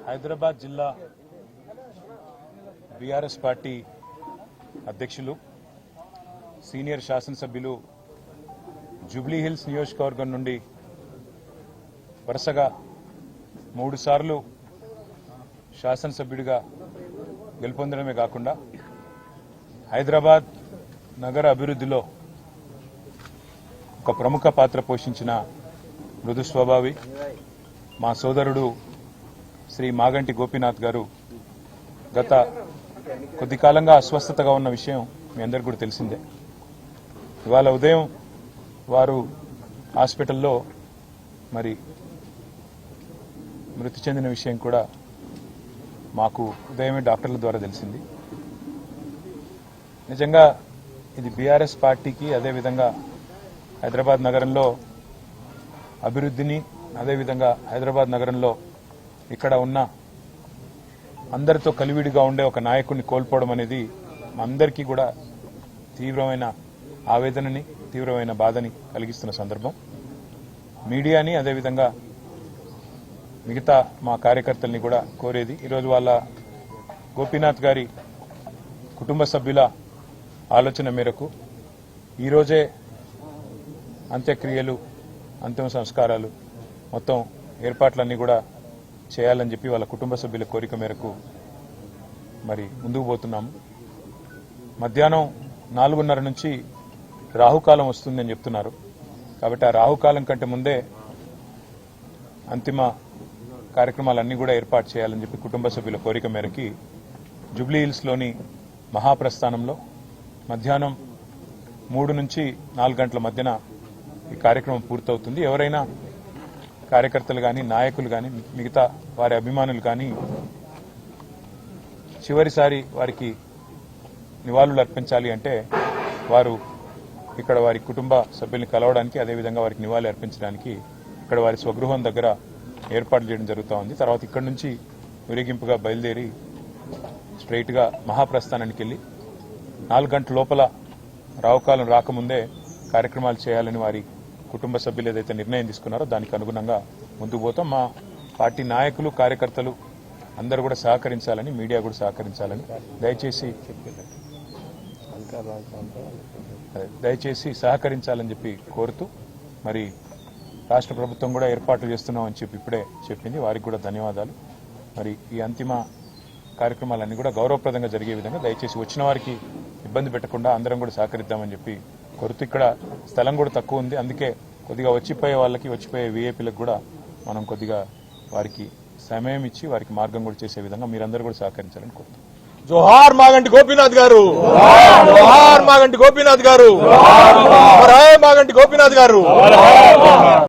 హైదరాబాద్ జిల్లా BRS party అధ్యక్షులు senior శాసనసభ్యులు జూబ్లీహిల్స్ నియోజకవర్గం నుండి వరుసగా 3 సార్లు శాసనసభ్యుడిగా గెలుపొందడమే కాకుండా హైదరాబాద్ నగర అభివృద్ధిలో ఒక ప్రముఖ పాత్ర పోషించిన మృదు స్వభావి మా సోదరుడు శ్రీ మాగంటి గోపీనాథ్ గారు గత కొద్ది కాలంగా అస్వస్థతగా ఉన్న విషయం మీ అందరికీ కూడా తెలిసిందే. ఇవాళ ఉదయం వారు హాస్పిటల్లో మరి మృతి చెందిన విషయం కూడా మాకు ఉదయమే డాక్టర్ల ద్వారా తెలిసింది. నిజంగా ఇది బీఆర్ఎస్ పార్టీకి, అదేవిధంగా హైదరాబాద్ నగరంలో అభివృద్ధిని, అదేవిధంగా హైదరాబాద్ నగరంలో ఇక్కడ ఉన్న అందరితో కలివిడిగా ఉండే ఒక నాయకుడిని కోల్పోవడం అనేది మా అందరికీ కూడా తీవ్రమైన ఆవేదనని, తీవ్రమైన బాధని కలిగిస్తున్న సందర్భం. మీడియాని, అదేవిధంగా మిగతా మా కార్యకర్తల్ని కూడా కోరేది, ఈరోజు వాళ్ళ గోపీనాథ్ గారి కుటుంబ సభ్యుల ఆలోచన మేరకు ఈరోజే అంత్యక్రియలు, అంతిమ సంస్కారాలు మొత్తం ఏర్పాట్లన్నీ కూడా చేయాలని చెప్పి వాళ్ళ కుటుంబ సభ్యుల కోరిక మేరకు మరి ముందుకు పోతున్నాము. మధ్యాహ్నం 4:30 నుంచి రాహుకాలం వస్తుందని చెప్తున్నారు. కాబట్టి ఆ రాహుకాలం కంటే ముందే అంతిమ కార్యక్రమాలన్నీ కూడా ఏర్పాటు చేయాలని చెప్పి కుటుంబ సభ్యుల కోరిక మేరకి జూబ్లీహిల్స్లోని మహాప్రస్థానంలో మధ్యాహ్నం 3 నుంచి 4 గంటల మధ్యన ఈ కార్యక్రమం పూర్తవుతుంది. ఎవరైనా కార్యకర్తలు కానీ, నాయకులు కానీ, మిగతా వారి అభిమానులు కానీ చివరిసారి వారికి నివాళులు అర్పించాలి అంటే వారు ఇక్కడ వారి కుటుంబ సభ్యుల్ని కలవడానికి, అదేవిధంగా వారికి నివాళి అర్పించడానికి ఇక్కడ వారి స్వగృహం దగ్గర ఏర్పాట్లు చేయడం జరుగుతూ ఉంది. తర్వాత ఇక్కడ నుంచి ఊరేగింపుగా బయలుదేరి స్ట్రైట్గా మహాప్రస్థానానికి వెళ్ళి 4 గంటల లోపల రావుకాలం రాకముందే కార్యక్రమాలు చేయాలని వారి కుటుంబ సభ్యులు ఏదైతే నిర్ణయం తీసుకున్నారో దానికి అనుగుణంగా ముందుకు పోతాం. మా పార్టీ నాయకులు, కార్యకర్తలు అందరూ కూడా సహకరించాలని, మీడియా కూడా సహకరించాలని దయచేసి సహకరించాలని చెప్పి కోరుతూ, మరి రాష్ట్ర ప్రభుత్వం కూడా ఏర్పాట్లు చేస్తున్నామని చెప్పి ఇప్పుడే చెప్పింది. వారికి కూడా ధన్యవాదాలు. మరి ఈ అంతిమ కార్యక్రమాలన్నీ కూడా గౌరవప్రదంగా జరిగే విధంగా దయచేసి వచ్చిన వారికి ఇబ్బంది పెట్టకుండా అందరం కూడా సహకరిద్దామని చెప్పి కోరుతూ, ఇక్కడ స్థలం కూడా తక్కువ ఉంది, అందుకే కొద్దిగా వచ్చిపోయే వాళ్ళకి, వచ్చిపోయే వీఐపీలకు కూడా మనం కొద్దిగా వారికి సమయం ఇచ్చి వారికి మార్గం కూడా చేసే విధంగా మీరందరూ కూడా సహకరించాలని కోరుతున్నాం. జోహార్ మాగంటి గోపీనాథ్ గారు, జోహార్ మాగంటి గోపీనాథ్ గారు, మాగంటి గోపీనాథ్ గారు.